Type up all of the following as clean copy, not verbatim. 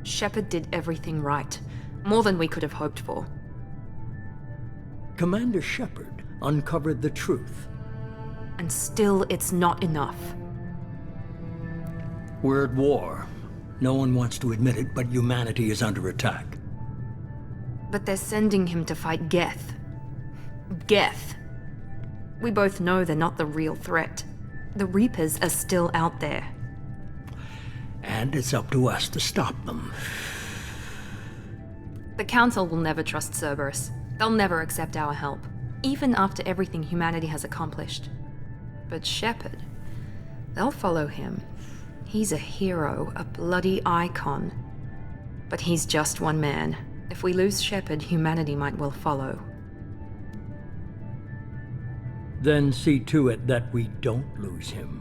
Shepard did everything right. More than we could have hoped for. Commander Shepard uncovered the truth. And still, it's not enough. We're at war. No one wants to admit it, but humanity is under attack. But they're sending him to fight Geth. Geth. We both know they're not the real threat. The Reapers are still out there. And it's up to us to stop them. The Council will never trust Cerberus. They'll never accept our help, even after everything humanity has accomplished. But Shepard, they'll follow him. He's a hero, a bloody icon. But he's just one man. If we lose Shepard, humanity might well follow. Then see to it that we don't lose him.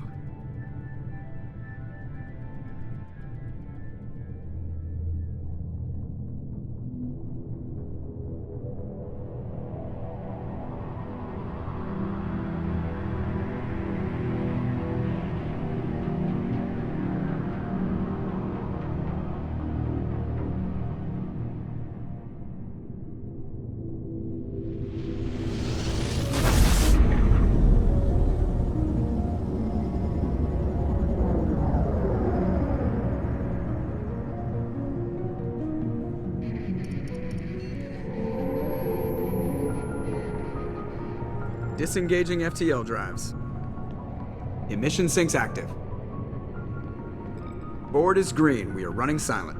Disengaging FTL drives. Emission sinks active. Board is green. We are running silent.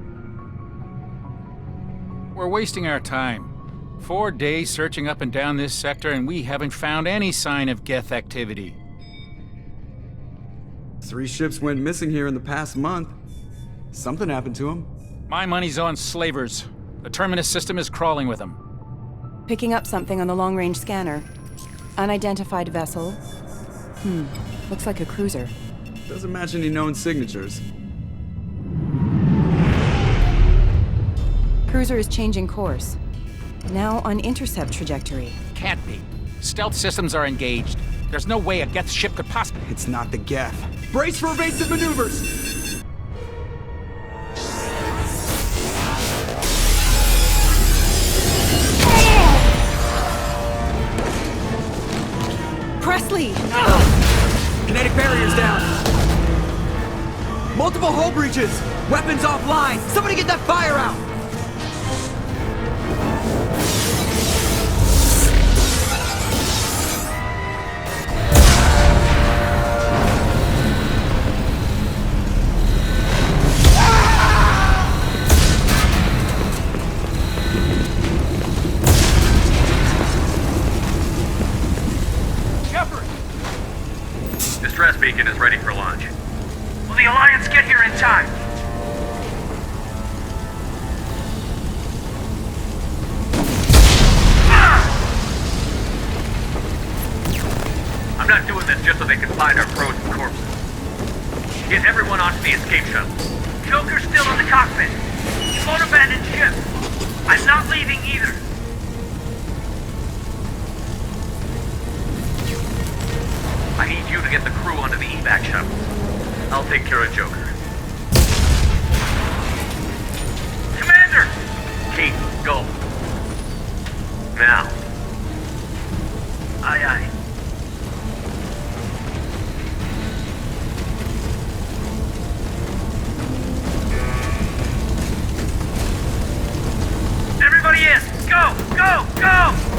We're wasting our time. 4 days searching up and down this sector, and we haven't found any sign of Geth activity. 3 ships went missing here in the past month. Something happened to them. My money's on slavers. The Terminus system is crawling with them. Picking up something on the long-range scanner. Unidentified vessel. Looks like a cruiser. Doesn't match any known signatures. Cruiser is changing course. Now on intercept trajectory. Can't be. Stealth systems are engaged. There's no way a Geth ship could possibly... It's not the Geth. Brace for evasive maneuvers! Presley! Kinetic barriers down! Multiple hull breaches! Weapons offline! Somebody get that fire out! Distress beacon is ready for launch. Will the Alliance get here in time? I'm not doing this just so they can find our frozen corpses. Get everyone onto the escape shuttle. Joker's still in the cockpit. He won't abandon ship. I'm not leaving either. I need you to get the crew onto the evac shuttle. I'll take care of Joker. Commander! Kate, go. Now. Aye, aye. Everybody in! Go! Go! Go!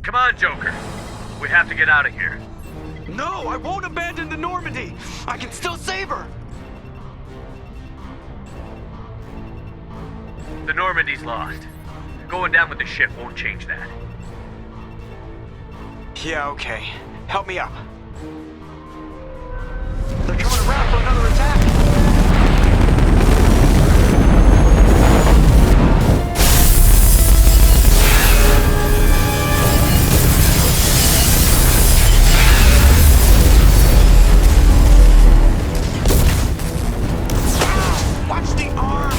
Come on, Joker. We have to get out of here. No, I won't abandon the Normandy! I can still save her! The Normandy's lost. Going down with the ship won't change that. Yeah, okay. Help me up. They're coming around for another attack! Watch the arm!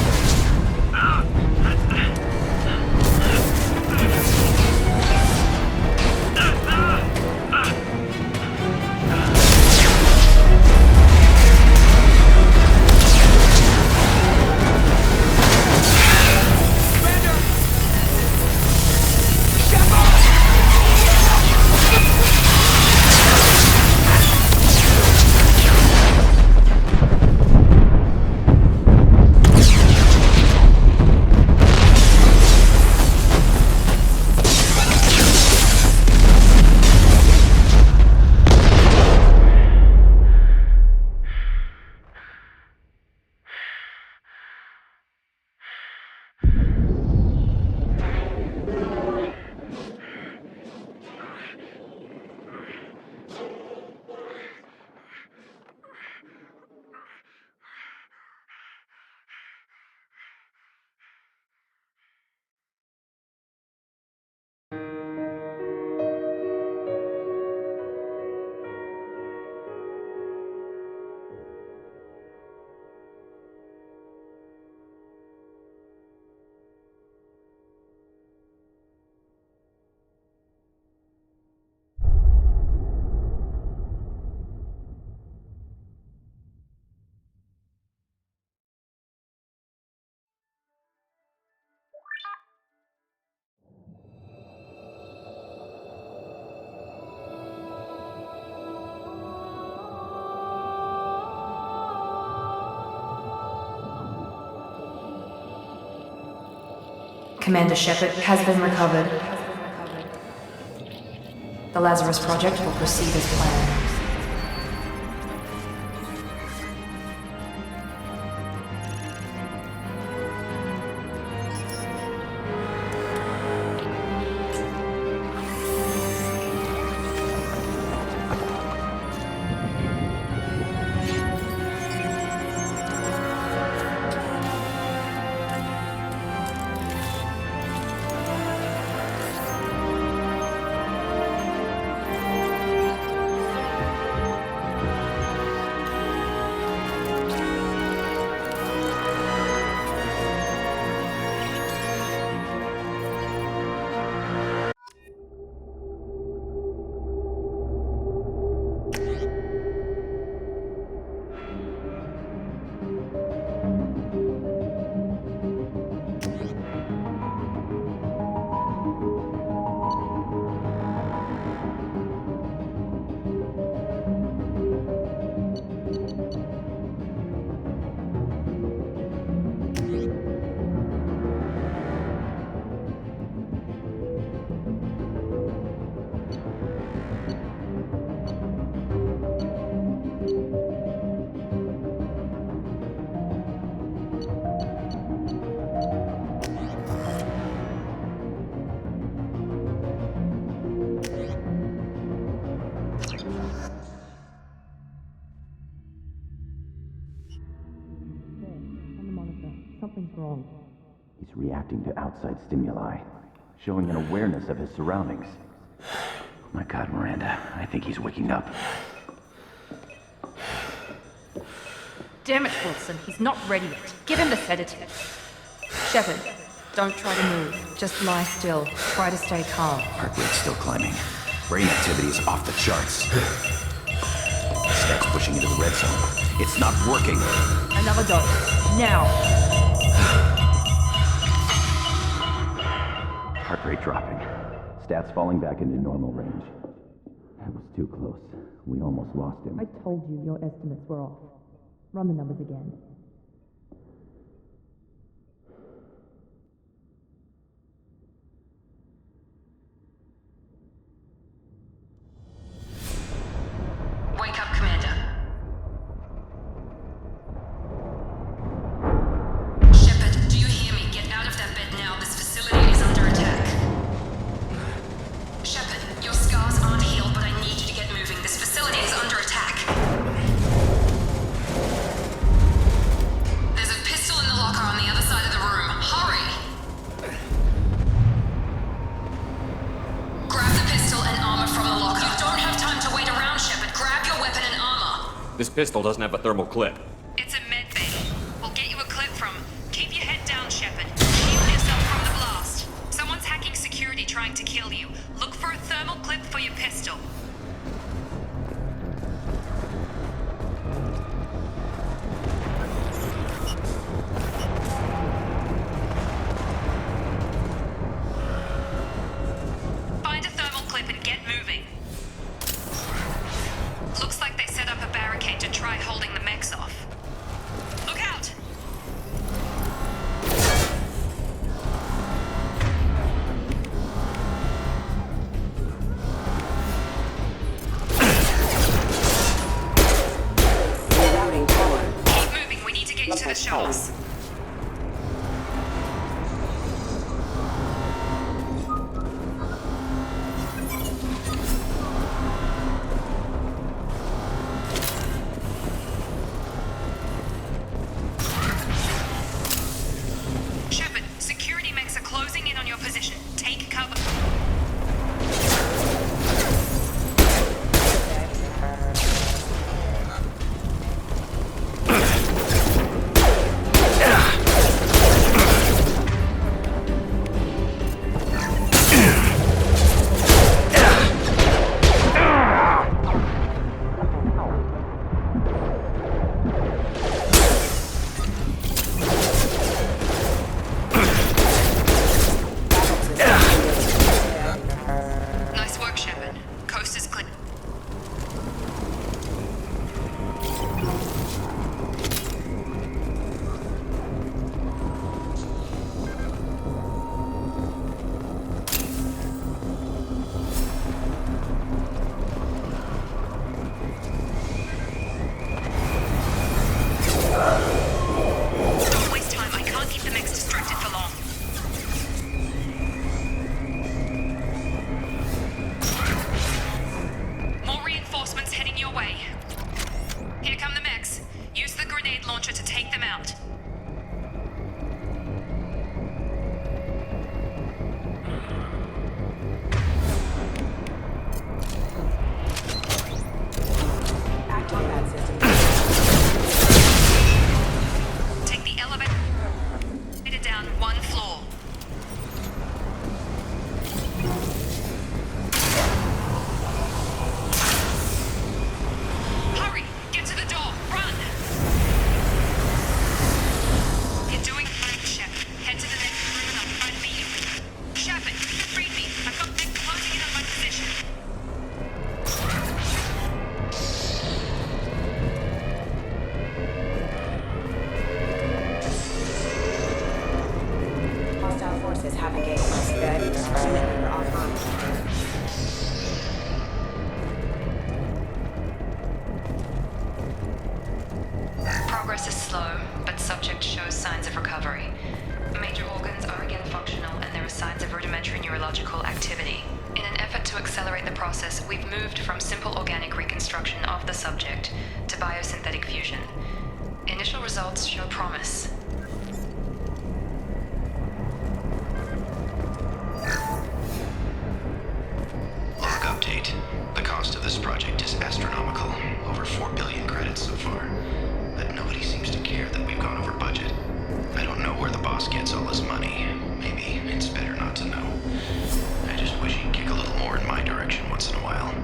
Commander Shepard has been recovered. The Lazarus Project will proceed as planned. Something's wrong. He's reacting to outside stimuli, showing an awareness of his surroundings. Oh my God, Miranda, I think he's waking up. Damn it, Wilson, he's not ready yet. Give him the sedative. Shepard, don't try to move. Just lie still. Try to stay calm. Heart rate's still climbing. Brain activity is off the charts. Stats pushing into the red zone. It's not working. Another dose. Now. Heart rate dropping. Stats falling back into normal range. That was too close. We almost lost him. I told you your estimates were off. Run the numbers again. This pistol doesn't have a thermal clip. It's a med bay. We'll get you a clip from. Keep your head down, Shepard. Shield yourself from the blast. Someone's hacking security trying to kill you. Look for a thermal clip for your pistol. Find a thermal clip and get moving. Looks like they set up a barricade to try holding the mechs off. Look out! Routing power. Keep moving, we need to get you to the shuttles. Shepard, security mechs are closing in on your position. Take cover. Nice work, Shepard. Coast is clear. Don't waste time. I can't keep the mechs distracted for long. More reinforcements heading your way. Here come the mechs. Use the grenade launcher to take them out. Active pad system. Take the elevator down one floor. Hurry! Get to the door! Run! You're doing fine, Shepard. Head to the next room and I'll try to meet you. Shepard, read me. I've got mechs closing in on my position. Hostile forces have engaged. Unit leader offline. Progress is slow, but subject shows signs of recovery. Major organs are again functional, and there are signs of rudimentary neurological activity. In an effort to accelerate the process, we've moved from simple organic reconstruction of the subject to biosynthetic fusion. Initial results show promise. Log update. The cost of this project is astronomical. Over 4 billion credits so far. But nobody seems to care that we've gone over budget. I don't know where the boss gets all his money. Maybe it's better not to know. I just wish he'd kick a little more in my direction once in a while.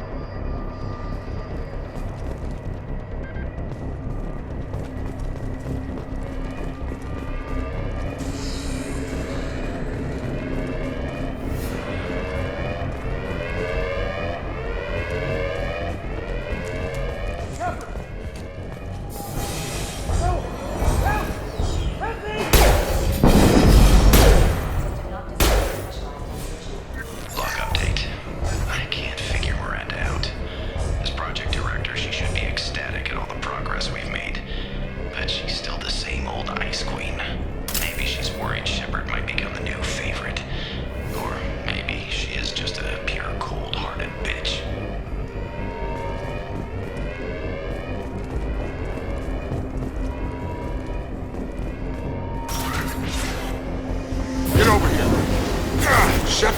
Shepard,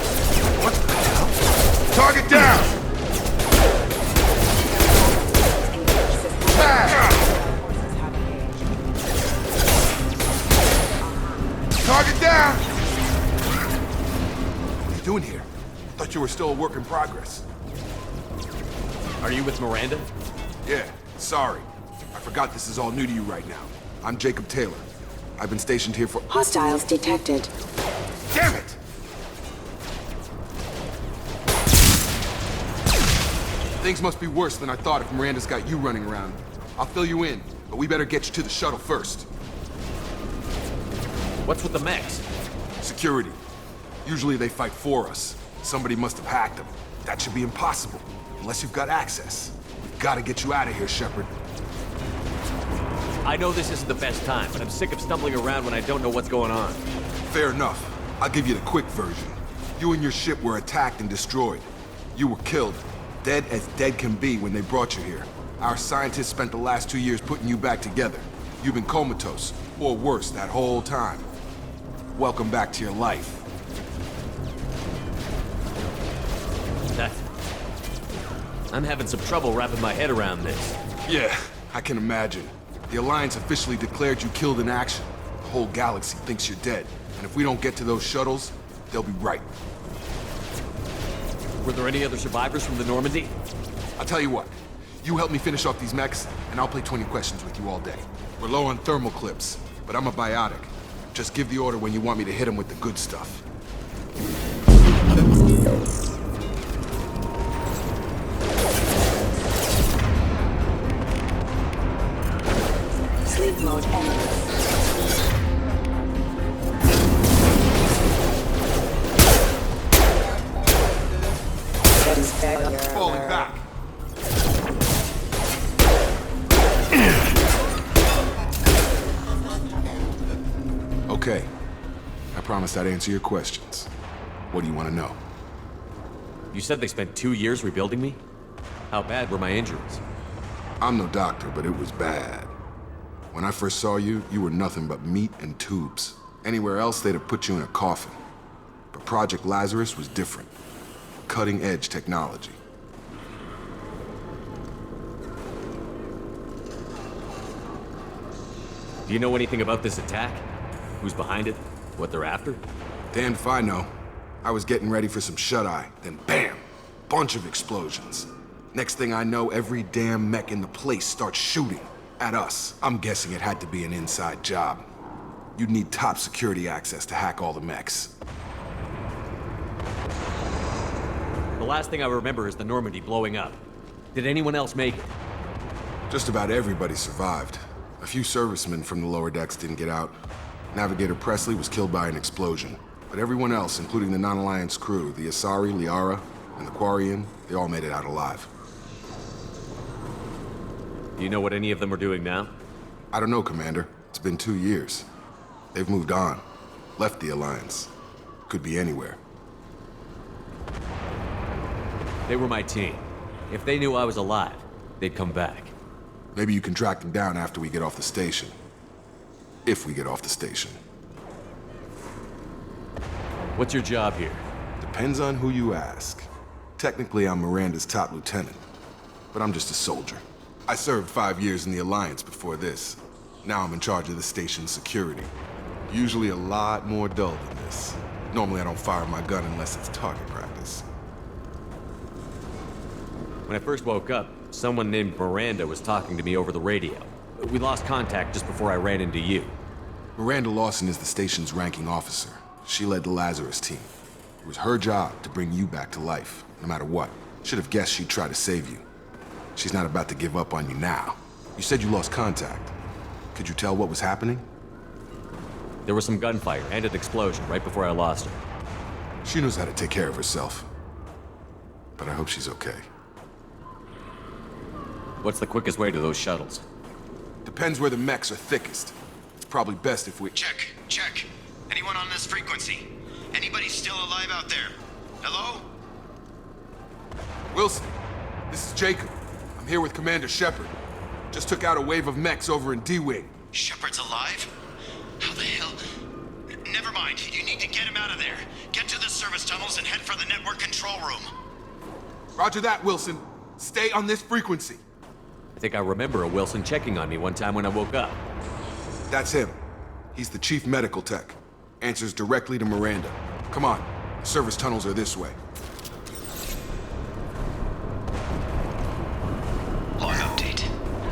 what the hell? Target down! Target down! What are you doing here? Thought you were still a work in progress. Are you with Miranda? Yeah, sorry. I forgot this is all new to you right now. I'm Jacob Taylor. I've been stationed here for— Hostiles detected. Damn it! Things must be worse than I thought if Miranda's got you running around. I'll fill you in, but we better get you to the shuttle first. What's with the mechs? Security. Usually they fight for us. Somebody must have hacked them. That should be impossible, unless you've got access. We've got to get you out of here, Shepard. I know this isn't the best time, but I'm sick of stumbling around when I don't know what's going on. Fair enough. I'll give you the quick version. You and your ship were attacked and destroyed. You were killed. Dead as dead can be when they brought you here. Our scientists spent the last 2 years putting you back together. You've been comatose, or worse, that whole time. Welcome back to your life. I'm having some trouble wrapping my head around this. Yeah, I can imagine. The Alliance officially declared you killed in action. The whole galaxy thinks you're dead. And if we don't get to those shuttles, they'll be right. Were there any other survivors from the Normandy? I'll tell you what. You help me finish off these mechs, and I'll play 20 questions with you all day. We're low on thermal clips, but I'm a biotic. Just give the order when you want me to hit them with the good stuff. Sleep mode on. Falling back. Okay. I promised I'd answer your questions. What do you want to know? You said they spent 2 years rebuilding me? How bad were my injuries? I'm no doctor, but it was bad. When I first saw you, you were nothing but meat and tubes. Anywhere else, they'd have put you in a coffin. But Project Lazarus was different. Cutting-edge technology. Do you know anything about this attack? Who's behind it? What they're after? Damned if I know. I was getting ready for some shut-eye, then bam! Bunch of explosions. Next thing I know, every damn mech in the place starts shooting at us. I'm guessing it had to be an inside job. You'd need top security access to hack all the mechs. The last thing I remember is the Normandy blowing up. Did anyone else make it? Just about everybody survived. A few servicemen from the lower decks didn't get out. Navigator Presley was killed by an explosion. But everyone else, including the non-Alliance crew, the Asari, Liara, and the Quarian, they all made it out alive. Do you know what any of them are doing now? I don't know, Commander. It's been 2 years. They've moved on. Left the Alliance. Could be anywhere. They were my team. If they knew I was alive, they'd come back. Maybe you can track them down after we get off the station. If we get off the station. What's your job here? Depends on who you ask. Technically, I'm Miranda's top lieutenant. But I'm just a soldier. I served 5 years in the Alliance before this. Now I'm in charge of the station's security. Usually a lot more dull than this. Normally I don't fire my gun unless it's target practice. When I first woke up, someone named Miranda was talking to me over the radio. We lost contact just before I ran into you. Miranda Lawson is the station's ranking officer. She led the Lazarus team. It was her job to bring you back to life, no matter what. Should have guessed she'd try to save you. She's not about to give up on you now. You said you lost contact. Could you tell what was happening? There was some gunfire and an explosion right before I lost her. She knows how to take care of herself. But I hope she's okay. What's the quickest way to those shuttles? Depends where the mechs are thickest. It's probably best if we— Check. Anyone on this frequency? Anybody still alive out there? Hello? Wilson, this is Jacob. I'm here with Commander Shepard. Just took out a wave of mechs over in D-Wing. Shepard's alive? How the hell? Never mind. You need to get him out of there. Get to the service tunnels and head for the network control room. Roger that, Wilson. Stay on this frequency. I think I remember a Wilson checking on me one time when I woke up. That's him. He's the chief medical tech. Answers directly to Miranda. Come on, service tunnels are this way. Log update.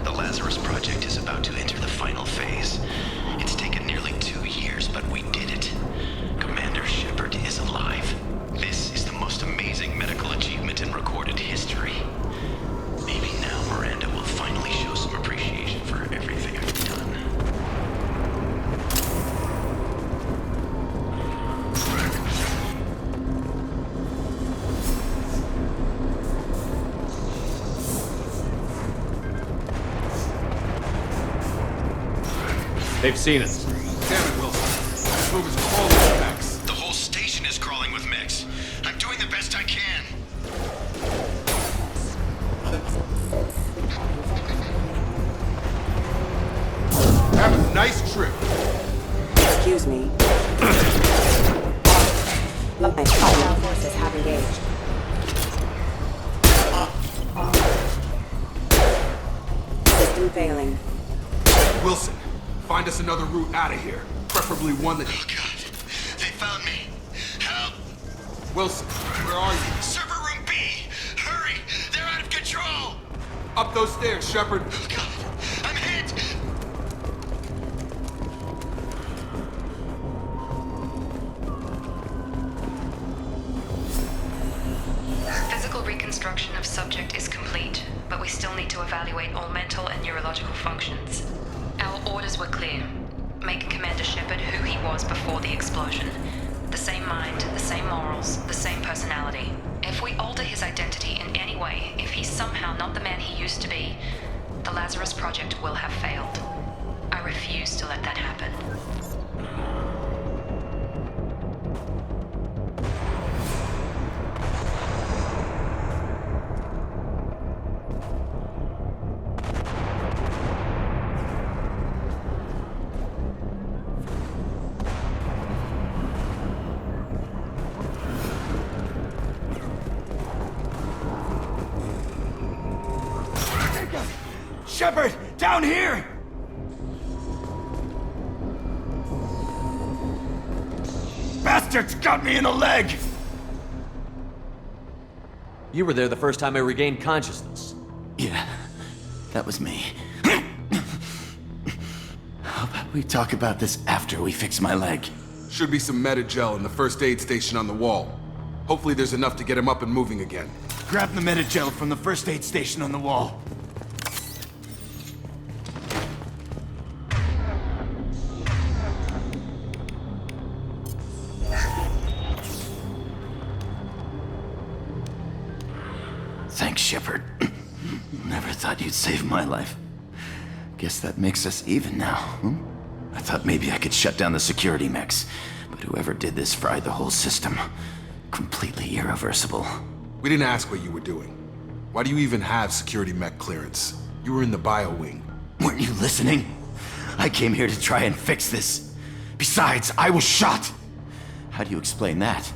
The Lazarus Project is about to enter the final phase. It's taken nearly 2 years, but we did it. Commander Shepard is alive. This is the most amazing medical achievement in recorded history. Maybe now Miranda will finally show some appreciation for everything I've done. They've seen us. Damn it, Wilson. This move is crawling with mechs. The whole station is crawling with mechs. I'm doing the best I can. Have a nice trip. Excuse me. My hostile forces have engaged. System failing. Wilson, find us another route out of here. Preferably one that... Oh God, they found me. Help! Wilson, where are you? Server room B! Hurry! They're out of control! Up those stairs, Shepard. Oh God, I'm hit! Physical reconstruction of subject is complete, but we still need to evaluate all mental and neurological functions. Our orders were clear. Make Commander Shepard who he was before the explosion. The same mind, the same morals, the same personality. If we alter his identity in any way, if he's somehow not the man he used to be, the Lazarus Project will have failed. I refuse to let that happen. Shepard, down here! Bastards got me in the leg! You were there the first time I regained consciousness. Yeah, that was me. How about we talk about this after we fix my leg? Should be some Metagel in the first aid station on the wall. Hopefully there's enough to get him up and moving again. Grab the Metagel from the first aid station on the wall. Thanks, Shepard. Never thought you'd save my life. Guess that makes us even now, hmm? I thought maybe I could shut down the security mechs, but whoever did this fried the whole system. Completely irreversible. We didn't ask what you were doing. Why do you even have security mech clearance? You were in the bio wing. Weren't you listening? I came here to try and fix this. Besides, I was shot. How do you explain that?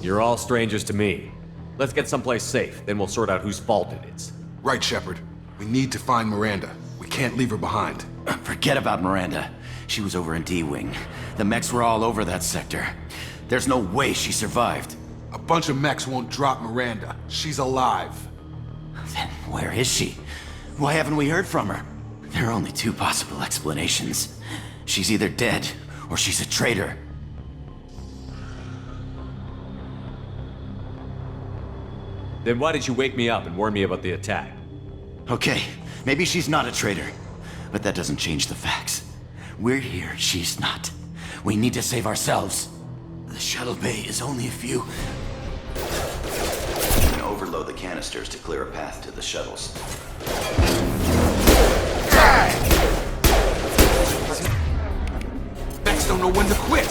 You're all strangers to me. Let's get someplace safe, then we'll sort out whose fault it is. Right, Shepard. We need to find Miranda. We can't leave her behind. Forget about Miranda. She was over in D-Wing. The mechs were all over that sector. There's no way she survived. A bunch of mechs won't drop Miranda. She's alive. Then where is she? Why haven't we heard from her? There are only two possible explanations. She's either dead, or she's a traitor. Then why did you wake me up and warn me about the attack? Okay, maybe she's not a traitor, but that doesn't change the facts. We're here, she's not. We need to save ourselves. The shuttle bay is only a few... You can overload the canisters to clear a path to the shuttles. Mechs don't know when to quit.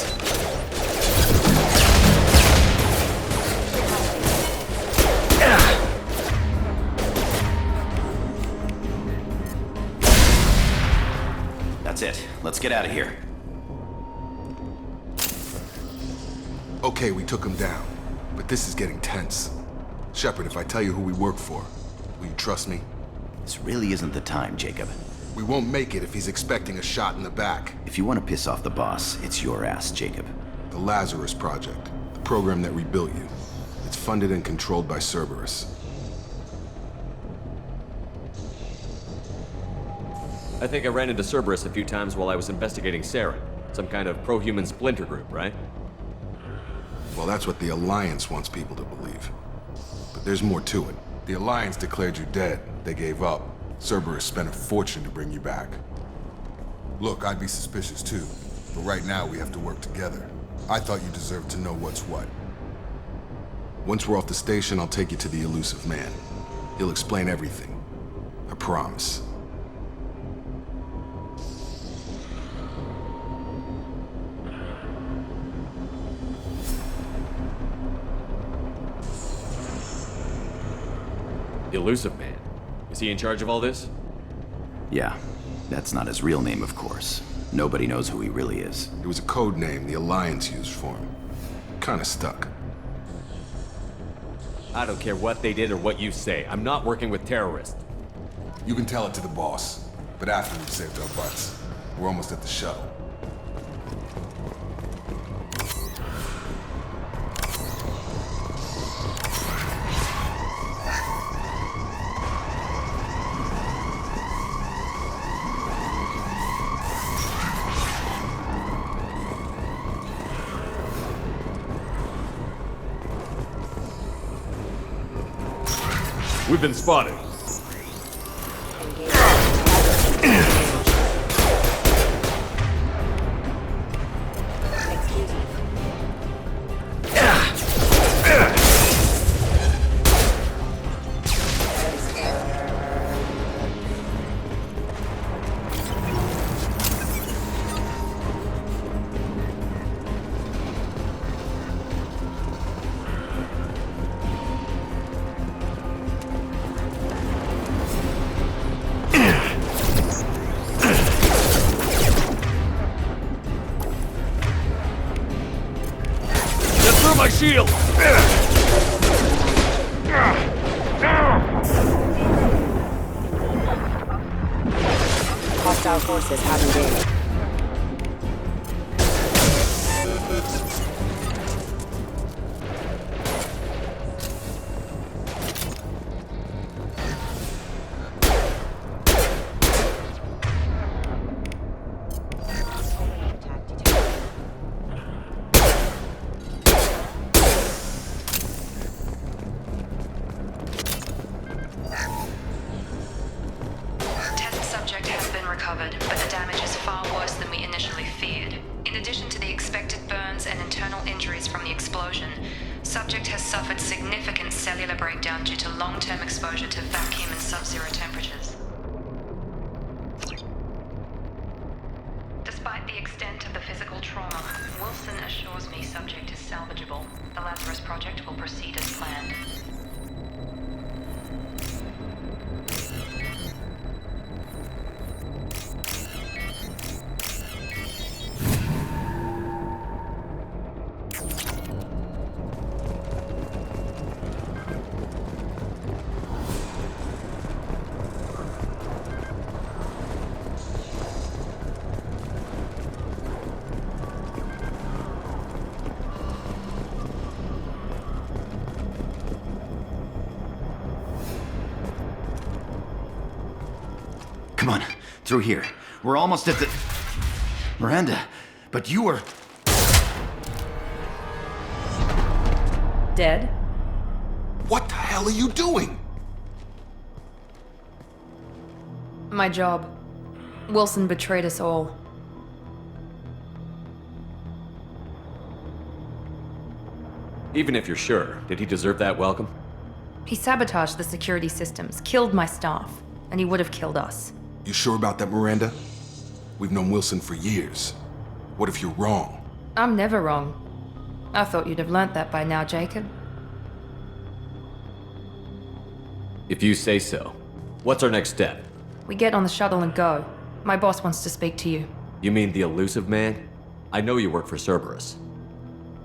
That's it. Let's get out of here. Okay, we took him down. But this is getting tense. Shepard, if I tell you who we work for, Will you trust me? This really isn't the time, Jacob. We won't make it if he's expecting a shot in the back. If you want to piss off the boss, it's your ass, Jacob. The Lazarus Project, the program that rebuilt you. It's funded and controlled by Cerberus. I think I ran into Cerberus a few times while I was investigating Saren. Some kind of pro-human splinter group, right? Well, that's what the Alliance wants people to believe. But there's more to it. The Alliance declared you dead. They gave up. Cerberus spent a fortune to bring you back. Look, I'd be suspicious too, but right now we have to work together. I thought you deserved to know what's what. Once we're off the station, I'll take you to the Elusive Man. He'll explain everything. I promise. The Elusive Man. Is he in charge of all this? Yeah. That's not his real name, of course. Nobody knows who he really is. It was a code name the Alliance used for him. Kinda stuck. I don't care what they did or what you say. I'm not working with terrorists. You can tell it to the boss, but after we've saved our butts. We're almost at the shuttle. We've been spotted. My shield! Hostile forces have engaged. recovered, but the damage is far worse than we initially feared. In addition to the expected burns and internal injuries from the explosion, subject has suffered significant cellular breakdown due to long-term exposure to vacuum and sub-zero temperatures. Despite the extent of the physical trauma, Wilson assures me subject is salvageable. The Lazarus Project will proceed as planned. Come on, through here. We're almost at the... Miranda, but you were... Dead? What the hell are you doing? My job. Wilson betrayed us all. Even if you're sure, did he deserve that welcome? He sabotaged the security systems, killed my staff, and he would have killed us. You sure about that, Miranda? We've known Wilson for years. What if you're wrong? I'm never wrong. I thought you'd have learnt that by now, Jacob. If you say so. What's our next step? We get on the shuttle and go. My boss wants to speak to you. You mean the Elusive Man? I know you work for Cerberus.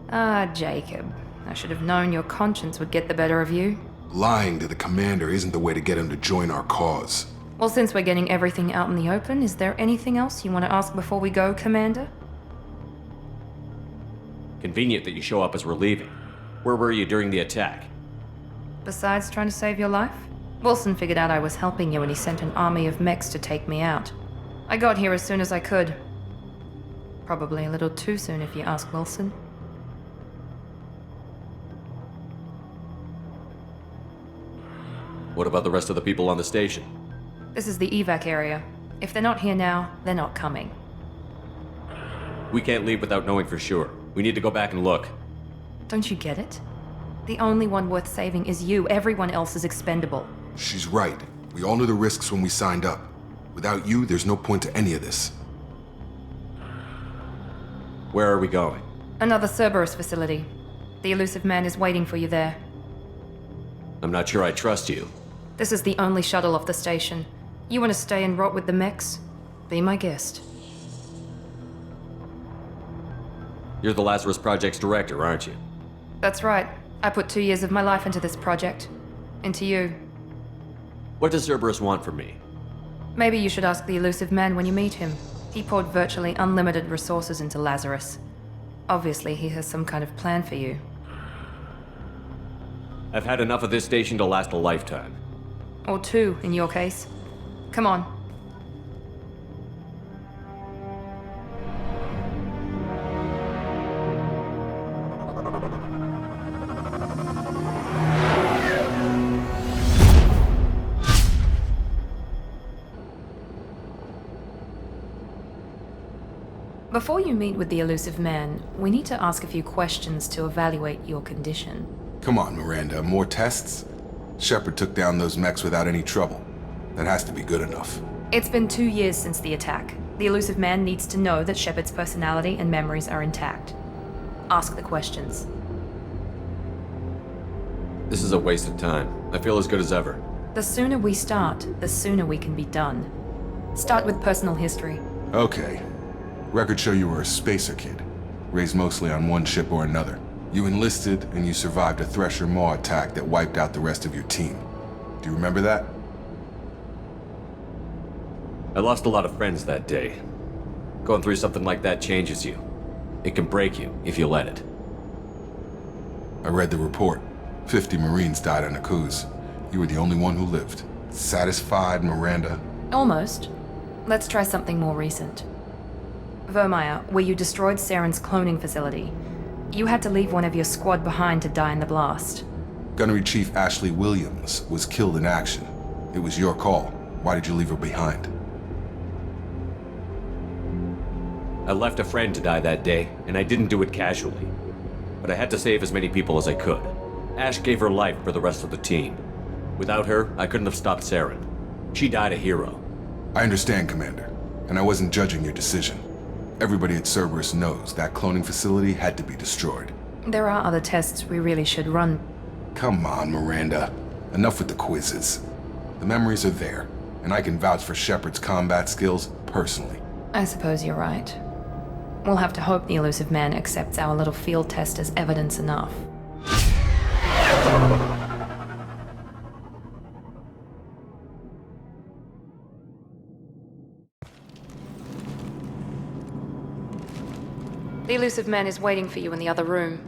Ah, Jacob. I should have known your conscience would get the better of you. Lying to the commander isn't the way to get him to join our cause. Well, since we're getting everything out in the open, is there anything else you want to ask before we go, Commander? Convenient that you show up as we're leaving. Where were you during the attack? Besides trying to save your life? Wilson figured out I was helping you and he sent an army of mechs to take me out. I got here as soon as I could. Probably a little too soon if you ask Wilson. What about the rest of the people on the station? This is the evac area. If they're not here now, they're not coming. We can't leave without knowing for sure. We need to go back and look. Don't you get it? The only one worth saving is you. Everyone else is expendable. She's right. We all knew the risks when we signed up. Without you, there's no point to any of this. Where are we going? Another Cerberus facility. The Elusive Man is waiting for you there. I'm not sure I trust you. This is the only shuttle off the station. You want to stay and rot with the mechs? Be my guest. You're the Lazarus Project's director, aren't you? That's right. I put 2 years of my life into this project. Into you. What does Cerberus want from me? Maybe you should ask the Elusive Man when you meet him. He poured virtually unlimited resources into Lazarus. Obviously, he has some kind of plan for you. I've had enough of this station to last a lifetime. Or 2, in your case. Come on. Before you meet with the Elusive Man, we need to ask a few questions to evaluate your condition. Come on, Miranda, more tests? Shepard took down those mechs without any trouble. That has to be good enough. It's been 2 years since the attack. The Elusive Man needs to know that Shepard's personality and memories are intact. Ask the questions. This is a waste of time. I feel as good as ever. The sooner we start, the sooner we can be done. Start with personal history. Okay. Records show you were a spacer kid, raised mostly on one ship or another. You enlisted, and you survived a Thresher Maw attack that wiped out the rest of your team. Do you remember that? I lost a lot of friends that day. Going through something like that changes you. It can break you, if you let it. I read the report. 50 Marines died on Akuz. You were the only one who lived. Satisfied, Miranda? Almost. Let's try something more recent. Vermeer, where you destroyed Saren's cloning facility. You had to leave one of your squad behind to die in the blast. Gunnery Chief Ashley Williams was killed in action. It was your call. Why did you leave her behind? I left a friend to die that day, and I didn't do it casually. But I had to save as many people as I could. Ash gave her life for the rest of the team. Without her, I couldn't have stopped Saren. She died a hero. I understand, Commander, and I wasn't judging your decision. Everybody at Cerberus knows that cloning facility had to be destroyed. There are other tests we really should run. Come on, Miranda. Enough with the quizzes. The memories are there, and I can vouch for Shepard's combat skills personally. I suppose you're right. We'll have to hope the Elusive Man accepts our little field test as evidence enough. The Elusive Man is waiting for you in the other room.